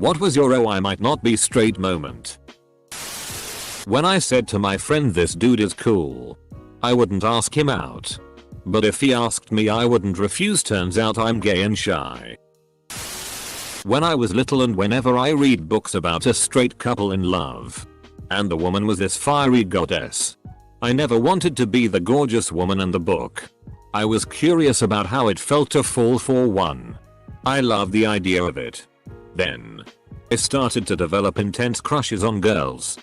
What was your "oh I might not be straight" moment? When I said to my friend this dude is cool, I wouldn't ask him out. But if he asked me I wouldn't refuse, turns out I'm gay and shy. When I was little and whenever I read books about a straight couple in love, and the woman was this fiery goddess, I never wanted to be the gorgeous woman in the book. I was curious about how it felt to fall for one. I loved the idea of it. Then I started to develop intense crushes on girls.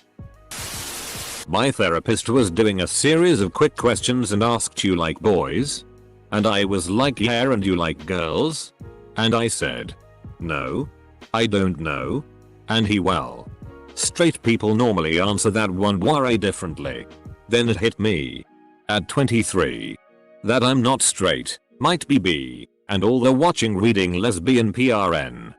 My therapist was doing a series of quick questions and asked, "You like boys?" And I was like, "Yeah, and you like girls?" And I said, "No, I don't know." And he, "Well, straight people normally answer that one way differently." Then it hit me, at 23, that I'm not straight, might be bi, and although watching Reading Lesbian PRN,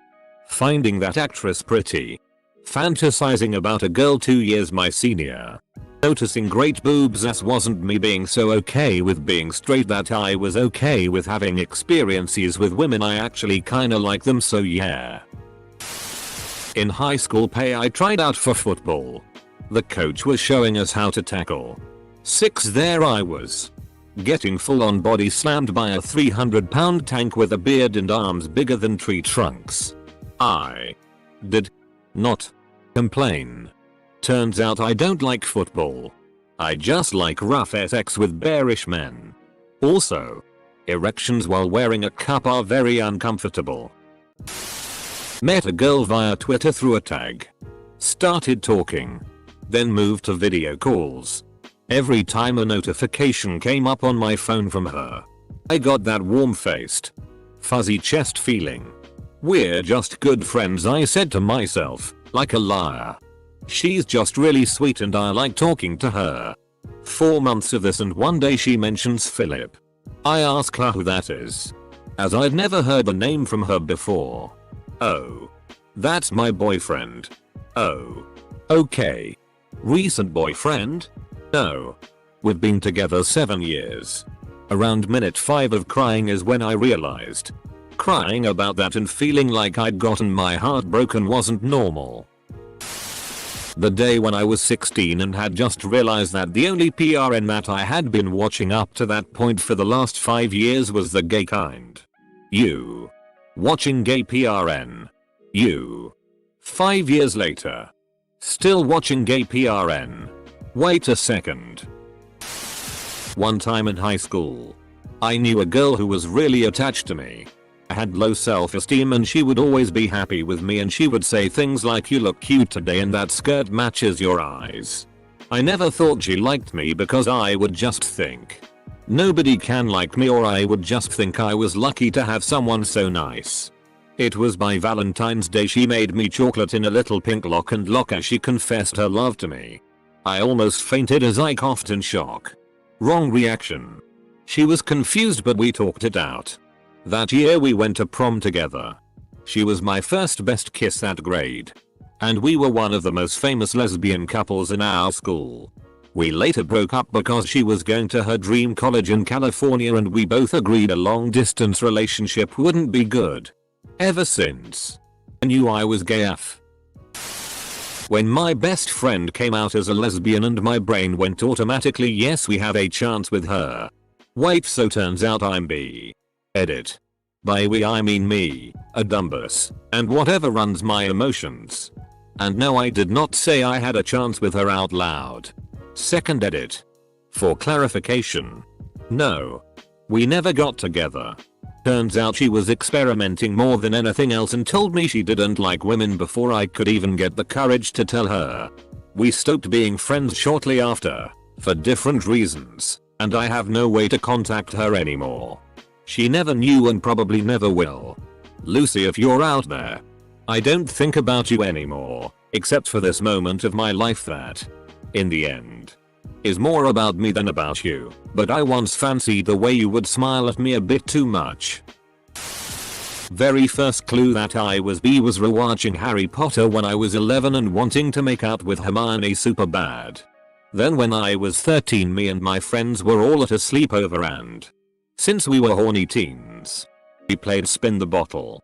finding that actress pretty, fantasizing about a girl 2 years my senior, noticing great boobs, that wasn't me being so okay with being straight that I was okay with having experiences with women. I actually kinda like them, so yeah. In high school I tried out for football. The coach was showing us how to tackle. There I was, getting full on body slammed by a 300-pound tank with a beard and arms bigger than tree trunks. I did not complain. Turns out I don't like football. I just like rough sex with bearish men. Also, erections while wearing a cup are very uncomfortable. Met a girl via Twitter through a tag. Started talking. Then moved to video calls. Every time a notification came up on my phone from her, I got that warm-faced, fuzzy chest feeling. We're just good friends, I said to myself, like a liar. She's just really sweet and I like talking to her. 4 months of this and one day she mentions Philip. I ask her who that is, as I'd never heard the name from her before. "Oh, that's my boyfriend." "Oh, okay. Recent boyfriend?" "No. We've been together 7 years." Around minute 5 of crying is when I realized crying about that and feeling like I'd gotten my heart broken wasn't normal. The day when I was 16 and had just realized that the only PRN that I had been watching up to that point for the last 5 years was the gay kind. You. Watching gay PRN. You. 5 years later. Still watching gay PRN. Wait a second. One time in high school, I knew a girl who was really attached to me. I had low self-esteem and she would always be happy with me and she would say things like, "You look cute today and that skirt matches your eyes." I never thought she liked me because I would just think, nobody can like me, or I would just think I was lucky to have someone so nice. It was by Valentine's Day she made me chocolate in a little pink lock and lock as she confessed her love to me. I almost fainted as I coughed in shock. Wrong reaction. She was confused but we talked it out. That year we went to prom together. She was my first best kiss that grade. And we were one of the most famous lesbian couples in our school. We later broke up because she was going to her dream college in California and we both agreed a long distance relationship wouldn't be good. Ever since, I knew I was gay AF. When my best friend came out as a lesbian and my brain went automatically, yes, we have a chance with her. Wait, so turns out I'm bi. Edit. By we I mean me, a dumbus, and whatever runs my emotions. And no, I did not say I had a chance with her out loud. Second edit. For clarification. No. We never got together. Turns out she was experimenting more than anything else and told me she didn't like women before I could even get the courage to tell her. We stopped being friends shortly after, for different reasons, and I have no way to contact her anymore. She never knew and probably never will. Lucy, if you're out there, I don't think about you anymore, except for this moment of my life that, in the end, is more about me than about you, but I once fancied the way you would smile at me a bit too much. Very first clue that I was bi was rewatching Harry Potter when I was 11 and wanting to make out with Hermione super bad. Then when I was 13, me and my friends were all at a sleepover and, since we were horny teens, we played spin the bottle.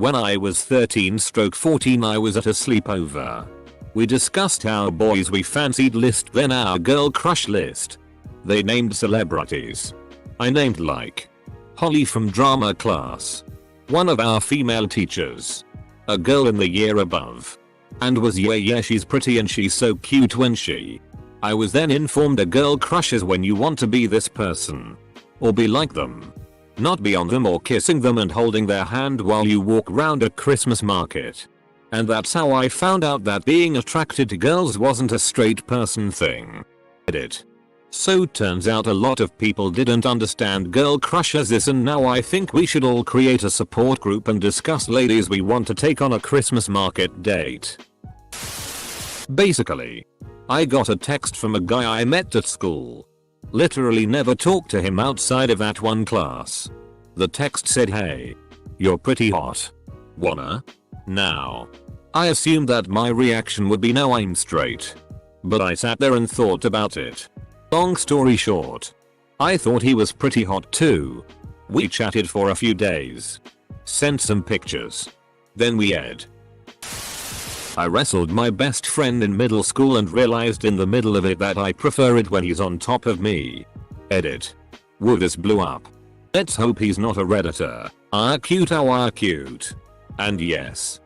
When I was 13/14 I was at a sleepover. We discussed our boys we fancied list then our girl crush list. They named celebrities. I named like Holly from drama class. One of our female teachers. A girl in the year above. And was yeah she's pretty and she's so cute when she. I was then informed a girl crushes when you want to be this person. Or be like them. Not be on them or kissing them and holding their hand while you walk round a Christmas market. And that's how I found out that being attracted to girls wasn't a straight person thing. Edit. So turns out a lot of people didn't understand girl crush as this, and now I think we should all create a support group and discuss ladies we want to take on a Christmas market date. Basically, I got a text from a guy I met at school. Literally never talked to him outside of that one class. The text said, "Hey, you're pretty hot. Wanna?" Now, I assumed that my reaction would be no, I'm straight. But I sat there and thought about it. Long story short, I thought he was pretty hot too. We chatted for a few days. Sent some pictures. Then we ed. I wrestled my best friend in middle school and realized in the middle of it that I prefer it when he's on top of me. Edit. Woo, this blew up. Let's hope he's not a redditor. Ah cute, oh ah cute. And yes,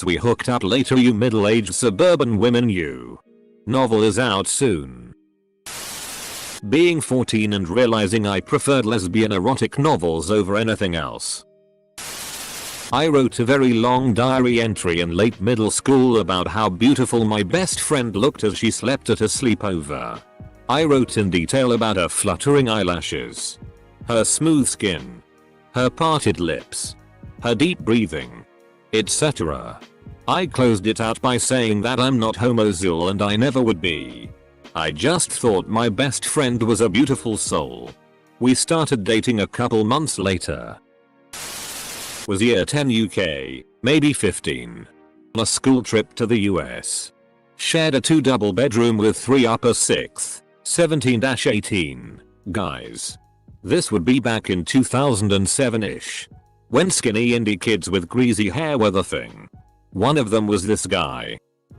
we hooked up later, you middle-aged suburban women. You. Novel is out soon. Being 14 and realizing I preferred lesbian erotic novels over anything else. I wrote a very long diary entry in late middle school about how beautiful my best friend looked as she slept at a sleepover. I wrote in detail about her fluttering eyelashes, her smooth skin, her parted lips, her deep breathing, etc. I closed it out by saying that I'm not homosexual and I never would be. I just thought my best friend was a beautiful soul. We started dating a couple months later. Was year 10 UK, maybe 15. On a school trip to the US. Shared a 2 double bedroom with 3 upper 6th, 17-18 guys. This would be back in 2007-ish. When skinny indie kids with greasy hair were the thing. One of them was this guy.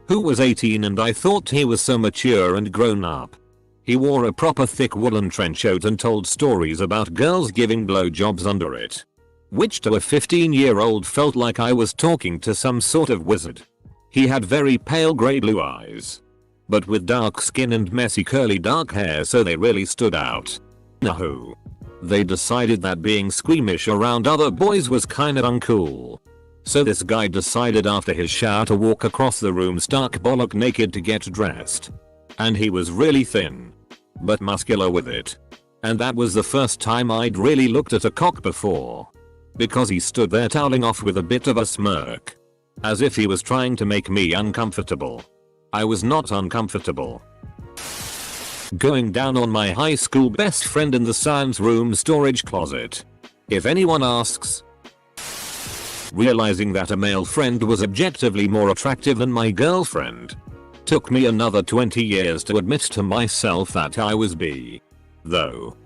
Who was 18 and I thought he was so mature and grown up. He wore a proper thick woolen trench coat and told stories about girls giving blowjobs under it. Which to a 15-year-old felt like I was talking to some sort of wizard. He had very pale grey blue eyes. But with dark skin and messy curly dark hair, so they really stood out. No. They decided that being squeamish around other boys was kinda uncool. So this guy decided after his shower to walk across the room stark bollock naked to get dressed. And he was really thin. But muscular with it. And that was the first time I'd really looked at a cock before. Because he stood there toweling off with a bit of a smirk. As if he was trying to make me uncomfortable. I was not uncomfortable. Going down on my high school best friend in the science room storage closet. If anyone asks. Realizing that a male friend was objectively more attractive than my girlfriend. Took me another 20 years to admit to myself that I was bi. Though.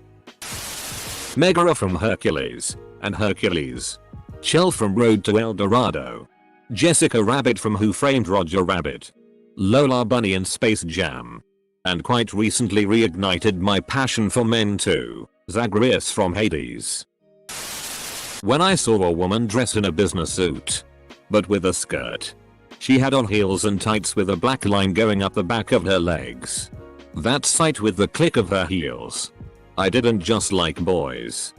Megara from Hercules. And Hercules. Chell from Road to El Dorado. Jessica Rabbit from Who Framed Roger Rabbit. Lola Bunny in Space Jam. And quite recently reignited my passion for men too, Zagreus from Hades. When I saw a woman dressed in a business suit. But with a skirt. She had on heels and tights with a black line going up the back of her legs. That sight with the click of her heels. I didn't just like boys.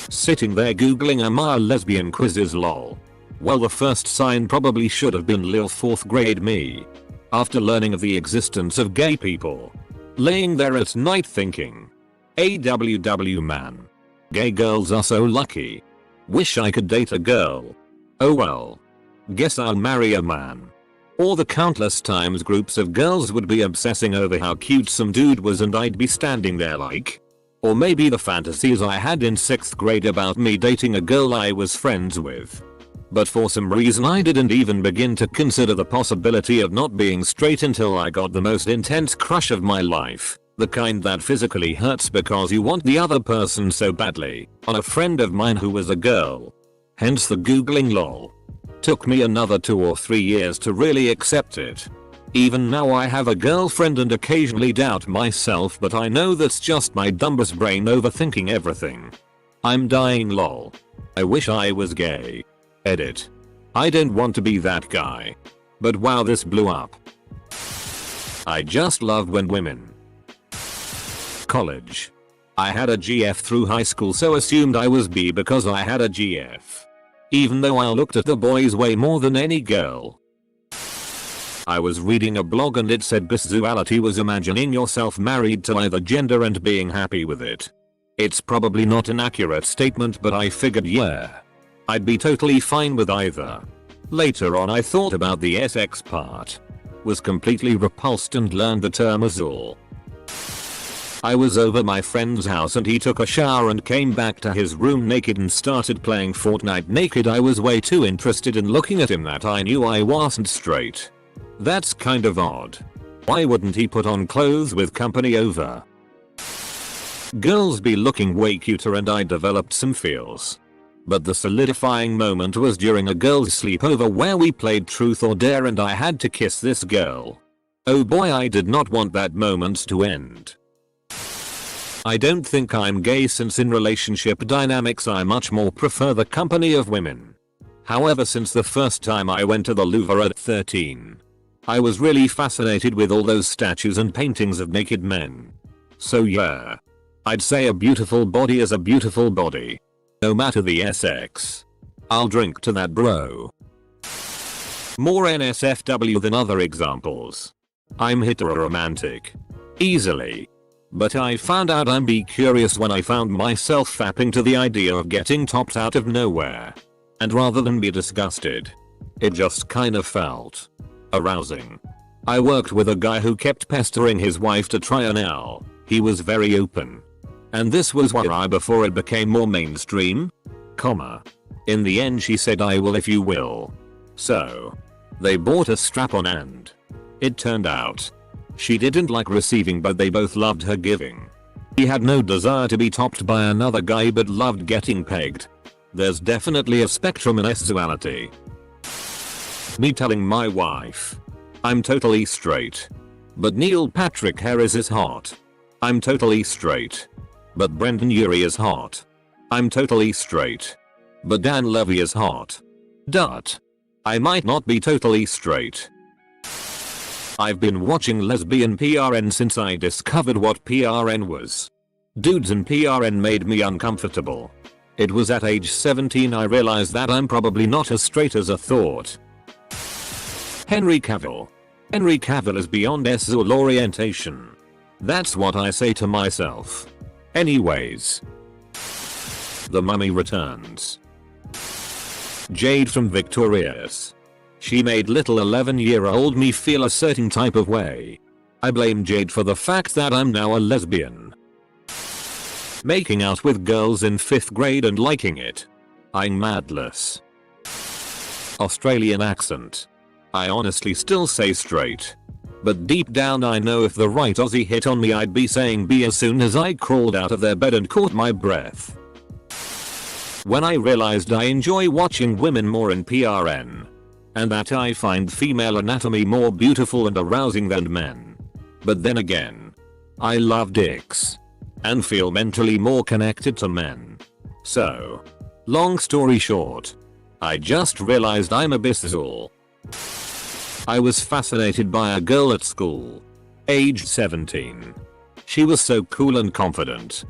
Sitting there googling am I a lesbian quizzes lol. Well, the first sign probably should have been lil 4th grade me. After learning of the existence of gay people. Laying there at night thinking. AWW man. Gay girls are so lucky. Wish I could date a girl. Oh well. Guess I'll marry a man. Or the countless times groups of girls would be obsessing over how cute some dude was and I'd be standing there like. Or maybe the fantasies I had in 6th grade about me dating a girl I was friends with. But for some reason I didn't even begin to consider the possibility of not being straight until I got the most intense crush of my life. The kind that physically hurts because you want the other person so badly. On a friend of mine who was a girl. Hence the googling lol. Took me another 2 or 3 years to really accept it. Even now I have a girlfriend and occasionally doubt myself, but I know that's just my dumbass brain overthinking everything. I'm dying lol. I wish I was gay. Edit. I don't want to be that guy. But wow, this blew up. I just love when women. College. I had a GF through high school, so assumed I was bi because I had a GF. Even though I looked at the boys way more than any girl. I was reading a blog and it said bisexuality was imagining yourself married to either gender and being happy with it. It's probably not an accurate statement, but I figured yeah, I'd be totally fine with either. Later on I thought about the sex part. Was completely repulsed and learned the term azul. I was over my friend's house and he took a shower and came back to his room naked and started playing Fortnite naked. I was way too interested in looking at him that I knew I wasn't straight. That's kind of odd. Why wouldn't he put on clothes with company over? Girls be looking way cuter and I developed some feels. But the solidifying moment was during a girl's sleepover where we played truth or dare and I had to kiss this girl. Oh boy, I did not want that moment to end. I don't think I'm gay, since in relationship dynamics I much more prefer the company of women. However, since the first time I went to the Louvre at 13, I was really fascinated with all those statues and paintings of naked men. So yeah, I'd say a beautiful body is a beautiful body. No matter the sex. I'll drink to that, bro. More NSFW than other examples. I'm heteroromantic. Easily. But I found out I'm bi curious when I found myself fapping to the idea of getting topped out of nowhere. And rather than be disgusted, it just kind of felt arousing. I worked with a guy who kept pestering his wife to try an L. He was very open. And this was why before it became more mainstream. In the end she said I will if you will. So they bought a strap-on and it turned out she didn't like receiving, but they both loved her giving. He had no desire to be topped by another guy but loved getting pegged. There's definitely a spectrum in sexuality. Me telling my wife I'm totally straight, but Neil Patrick Harris is hot. I'm totally straight, but Brendan Urie is hot. I'm totally straight, but Dan Levy is hot. I might not be totally straight. I've been watching lesbian PRN since I discovered what PRN was. Dudes in PRN made me uncomfortable. It was at age 17 I realized that I'm probably not as straight as I thought. Henry Cavill. Henry Cavill is beyond sexual orientation. That's what I say to myself. Anyways. The Mummy Returns. Jade from Victorious. She made little 11-year-old me feel a certain type of way. I blame Jade for the fact that I'm now a lesbian. Making out with girls in 5th grade and liking it. I'm madless. Australian accent. I honestly still say straight. But deep down I know if the right Aussie hit on me I'd be saying B as soon as I crawled out of their bed and caught my breath. When I realized I enjoy watching women more in PRN. And that I find female anatomy more beautiful and arousing than men. But then again, I love dicks. And feel mentally more connected to men. So, long story short, I just realized I'm a bisexual. I was fascinated by a girl at school. Age 17. She was so cool and confident.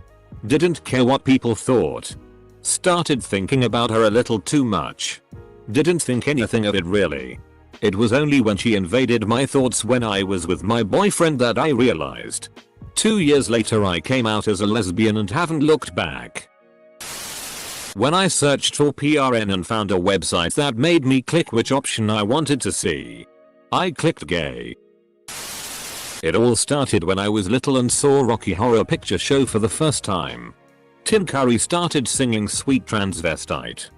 Didn't care what people thought. Started thinking about her a little too much. Didn't think anything of it really. It was only when she invaded my thoughts when I was with my boyfriend that I realized. 2 years later I came out as a lesbian and haven't looked back. When I searched for PRN and found a website that made me click which option I wanted to see, I clicked gay. It all started when I was little and saw Rocky Horror Picture Show for the first time. Tim Curry started singing Sweet Transvestite.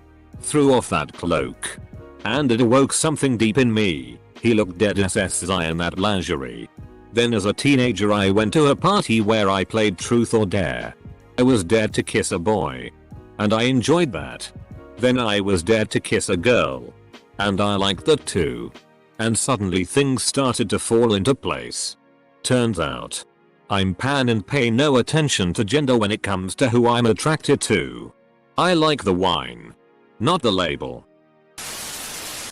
Threw off that cloak. And it awoke something deep in me. He looked dead SSI in that lingerie. Then as a teenager I went to a party where I played truth or dare. I was dared to kiss a boy. And I enjoyed that. Then I was dared to kiss a girl. And I liked that too. And suddenly things started to fall into place. Turns out, I'm pan and pay no attention to gender when it comes to who I'm attracted to. I like the wine, not the label.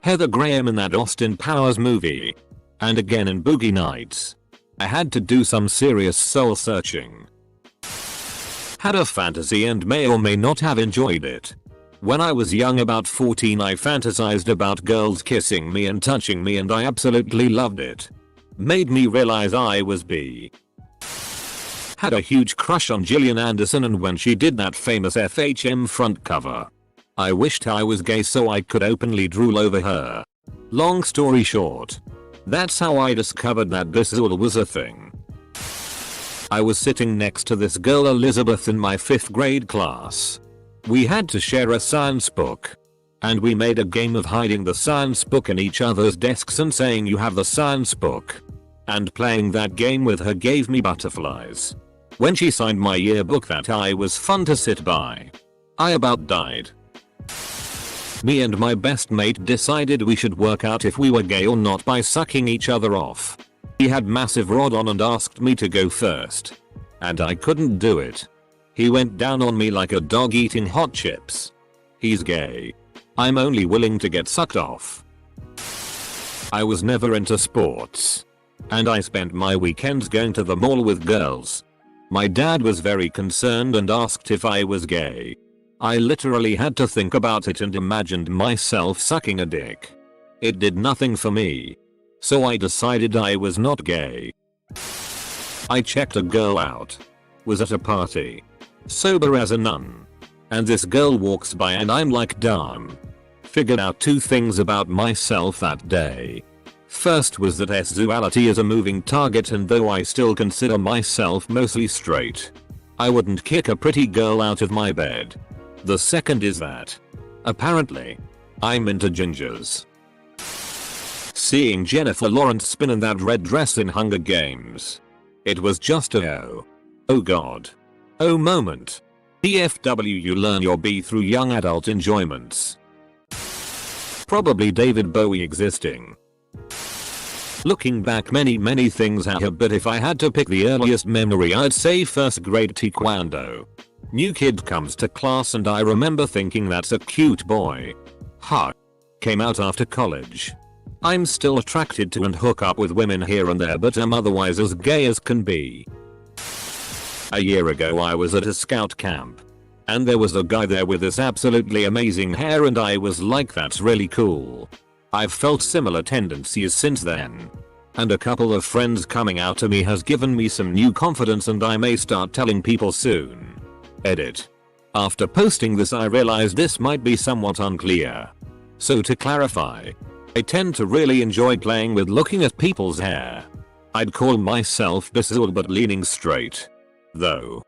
Heather Graham in that Austin Powers movie. And again in Boogie Nights. I had to do some serious soul searching. Had a fantasy and may or may not have enjoyed it. When I was young, about 14, I fantasized about girls kissing me and touching me, and I absolutely loved it. Made me realize I was bi. Had a huge crush on Gillian Anderson, and when she did that famous FHM front cover, I wished I was gay so I could openly drool over her. Long story short, that's how I discovered that this all was a thing. I was sitting next to this girl Elizabeth in my 5th grade class. We had to share a science book. And we made a game of hiding the science book in each other's desks and saying you have the science book. And playing that game with her gave me butterflies. When she signed my yearbook, that eye was fun to sit by. I about died. Me and my best mate decided we should work out if we were gay or not by sucking each other off. He had massive rod on and asked me to go first. And I couldn't do it. He went down on me like a dog eating hot chips. He's gay. I'm only willing to get sucked off. I was never into sports. And I spent my weekends going to the mall with girls. My dad was very concerned and asked if I was gay. I literally had to think about it and imagined myself sucking a dick. It did nothing for me. So I decided I was not gay. I checked a girl out. Was at a party. Sober as a nun. And this girl walks by and I'm like, damn. Figured out 2 things about myself that day. First was that sexuality is a moving target, and though I still consider myself mostly straight, I wouldn't kick a pretty girl out of my bed. The second is that, apparently, I'm into gingers. Seeing Jennifer Lawrence spin in that red dress in Hunger Games. It was just a oh god. Oh moment. TFW, you learn your B through young adult enjoyments. Probably David Bowie existing. Looking back, many things have, but if I had to pick the earliest memory, I'd say 1st grade taekwondo. New kid comes to class and I remember thinking that's a cute boy. Ha. Came out after college. I'm still attracted to and hook up with women here and there, but I'm otherwise as gay as can be. A year ago I was at a scout camp. And there was a guy there with this absolutely amazing hair, and I was like, that's really cool. I've felt similar tendencies since then. And a couple of friends coming out to me has given me some new confidence, and I may start telling people soon. Edit. After posting this I realized this might be somewhat unclear. So to clarify, I tend to really enjoy playing with looking at people's hair. I'd call myself bisexual but leaning straight. Though.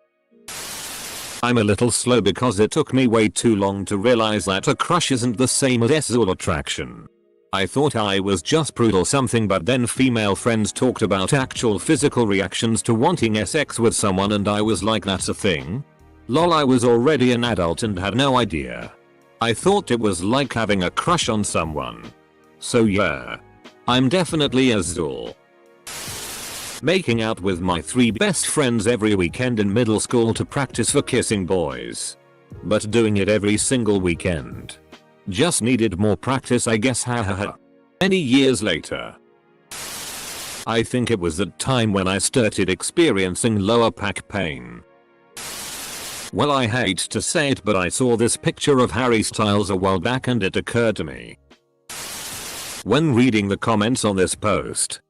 I'm a little slow because it took me way too long to realize that a crush isn't the same as sexual attraction. I thought I was just prude or something, but then female friends talked about actual physical reactions to wanting sex with someone and I was like, that's a thing? Lol, I was already an adult and had no idea. I thought it was like having a crush on someone. So yeah. I'm definitely asexual. Making out with my 3 best friends every weekend in middle school to practice for kissing boys. But doing it every single weekend. Just needed more practice, I guess, hahaha. Many years later. I think it was that time when I started experiencing lower back pain. Well, I hate to say it, but I saw this picture of Harry Styles a while back and it occurred to me. When reading the comments on this post,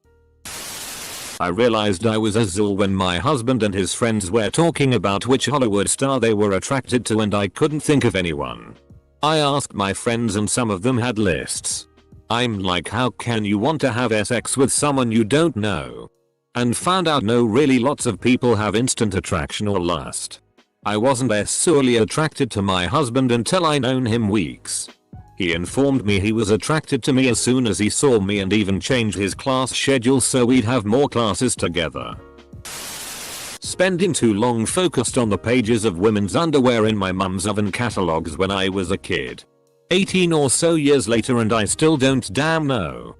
I realized I was asexual when my husband and his friends were talking about which Hollywood star they were attracted to and I couldn't think of anyone. I asked my friends and some of them had lists. I'm like, how can you want to have sex with someone you don't know? And found out no, really lots of people have instant attraction or lust. I wasn't sexually attracted to my husband until I known him weeks. He informed me he was attracted to me as soon as he saw me and even changed his class schedule so we'd have more classes together. Spending too long focused on the pages of women's underwear in my mum's oven catalogs when I was a kid. 18 or so years later and I still don't damn know.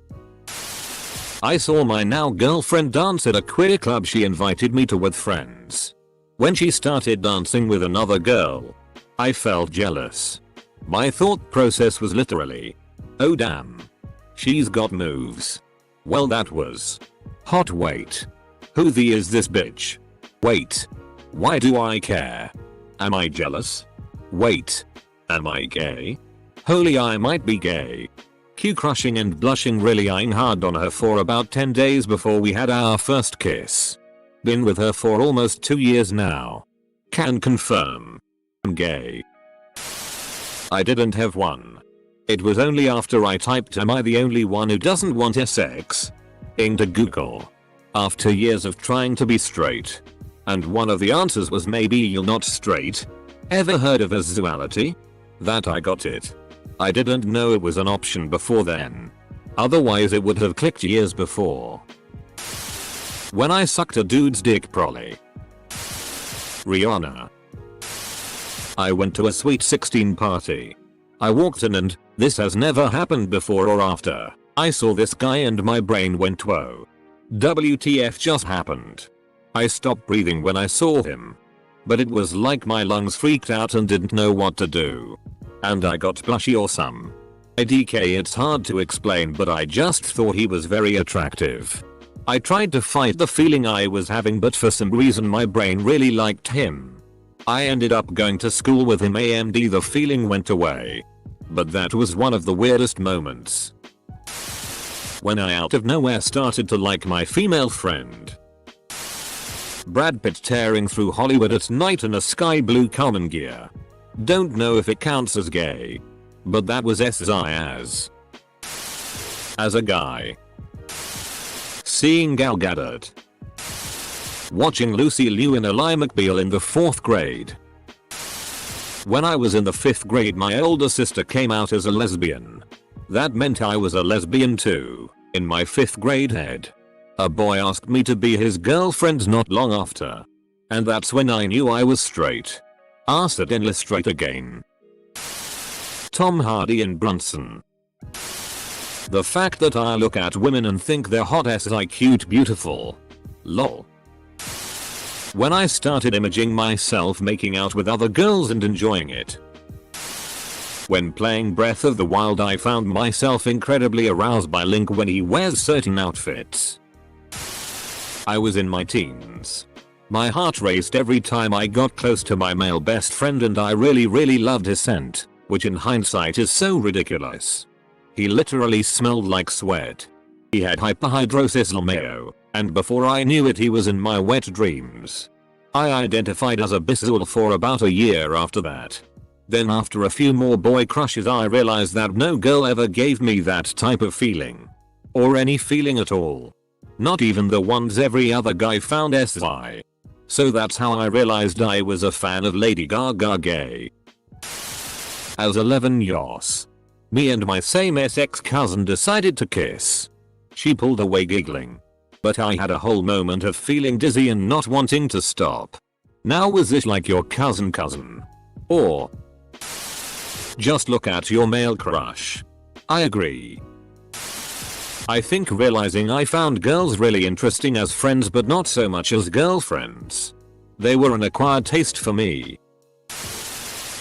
I saw my now girlfriend dance at a queer club she invited me to with friends. When she started dancing with another girl, I felt jealous. My thought process was literally, oh damn. She's got moves. Well, that was hot. Wait. Who the is this bitch? Wait. Why do I care? Am I jealous? Wait. Am I gay? Holy, I might be gay. Q crushing and blushing, really eyeing hard on her for about 10 days before we had our first kiss. Been with her for almost 2 years now. Can confirm. I'm gay. I didn't have one. It was only after I typed am I the only one who doesn't want sex? Into Google. After years of trying to be straight. And one of the answers was maybe you're not straight. Ever heard of asexuality? That I got it. I didn't know it was an option before then. Otherwise it would have clicked years before. When I sucked a dude's dick, probably. Rihanna. I went to a sweet 16 party. I walked in and, this has never happened before or after, I saw this guy and my brain went whoa. WTF just happened. I stopped breathing when I saw him. But it was like my lungs freaked out and didn't know what to do. And I got blushy or some. IDK, it's hard to explain, but I just thought he was very attractive. I tried to fight the feeling I was having, but for some reason my brain really liked him. I ended up going to school with him and the feeling went away. But that was one of the weirdest moments. When I out of nowhere started to like my female friend. Brad Pitt tearing through Hollywood at night in a sky blue common gear. Don't know if it counts as gay. But that was as a guy. Seeing Gal Gadot. Watching Lucy Liu in Ally McBeal in the 4th grade. When I was in the 5th grade, my older sister came out as a lesbian. That meant I was a lesbian too, in my 5th grade head. A boy asked me to be his girlfriend not long after. And that's when I knew I was straight. Asked it illustrate again. Tom Hardy and Brunson. The fact that I look at women and think they're hot as I cute beautiful. Lol. When I started imaging myself making out with other girls and enjoying it. When playing Breath of the Wild, I found myself incredibly aroused by Link when he wears certain outfits. I was in my teens. My heart raced every time I got close to my male best friend, and I really loved his scent, which in hindsight is so ridiculous. He literally smelled like sweat. He had hyperhidrosis LMAO, and before I knew it he was in my wet dreams. I identified as a bisexual for about a year after that. Then after a few more boy crushes I realized that no girl ever gave me that type of feeling. Or any feeling at all. Not even the ones every other guy found SI. So that's how I realized I was a fan of Lady Gaga gay. As 11 yos. Me and my same-sex cousin decided to kiss. She pulled away giggling. But I had a whole moment of feeling dizzy and not wanting to stop. Now was this like your cousin? Or just look at your male crush? I agree. I think realizing I found girls really interesting as friends but not so much as girlfriends. They were an acquired taste for me.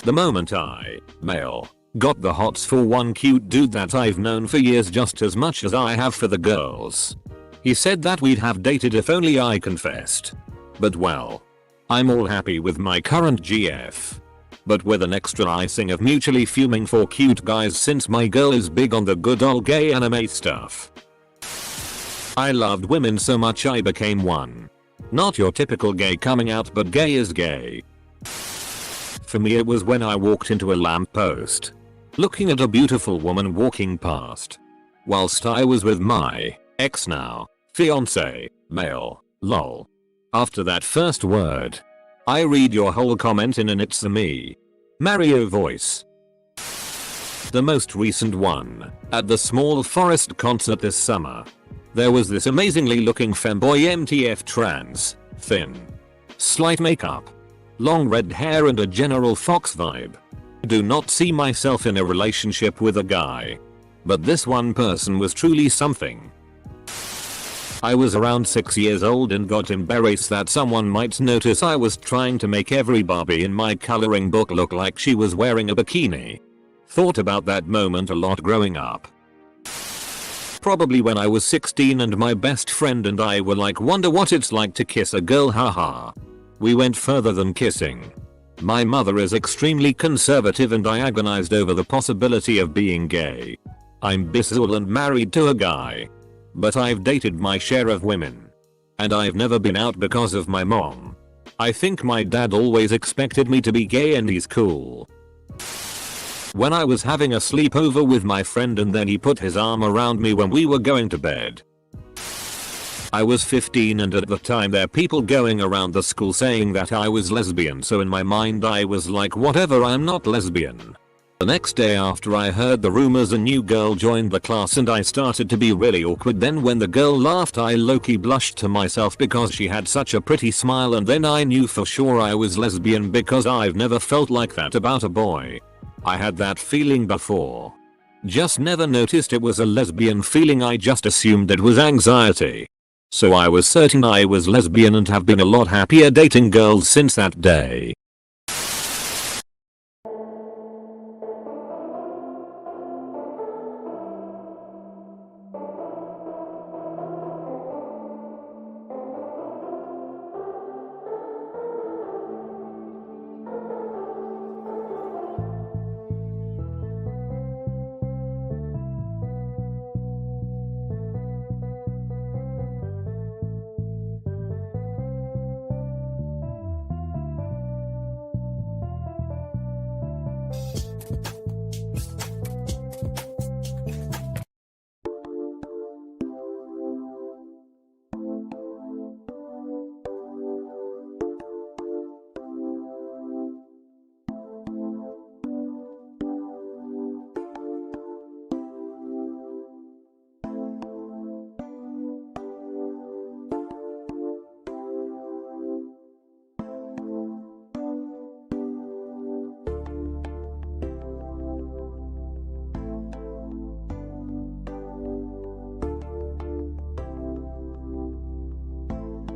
The moment I, male, got the hots for one cute dude that I've known for years just as much as I have for the girls. He said that we'd have dated if only I confessed. But well, I'm all happy with my current GF. But with an extra icing of mutually fuming for cute guys since my girl is big on the good old gay anime stuff. I loved women so much I became one. Not your typical gay coming out, but gay is gay. For me it was when I walked into a lamppost. Looking at a beautiful woman walking past. Whilst I was with my ex now fiance, male, lol. After that first word, I read your whole comment in an it's a me, Mario voice. The most recent one, at the Small Forest concert this summer. There was this amazingly looking femboy MTF trans, thin, slight makeup, long red hair and a general fox vibe. do not see myself in a relationship with a guy. But this one person was truly something. I was around 6 years old and got embarrassed that someone might notice I was trying to make every Barbie in my coloring book look like she was wearing a bikini. Thought about that moment a lot growing up. Probably when I was 16 and my best friend and I were like, wonder what it's like to kiss a girl, haha. We went further than kissing. My mother is extremely conservative and I agonized over the possibility of being gay. I'm bisexual and married to a guy. But I've dated my share of women. And I've never been out because of my mom. I think my dad always expected me to be gay and he's cool. When I was having a sleepover with my friend and then he put his arm around me when we were going to bed. I was 15 and at the time there are people going around the school saying that I was lesbian, so in my mind I was like, whatever, I'm not lesbian. The next day after I heard the rumors, a new girl joined the class and I started to be really awkward. Then when the girl laughed I low-key blushed to myself because she had such a pretty smile, and then I knew for sure I was lesbian because I've never felt like that about a boy. I had that feeling before. Just never noticed it was a lesbian feeling, I just assumed it was anxiety. So I was certain I was lesbian and have been a lot happier dating girls since that day.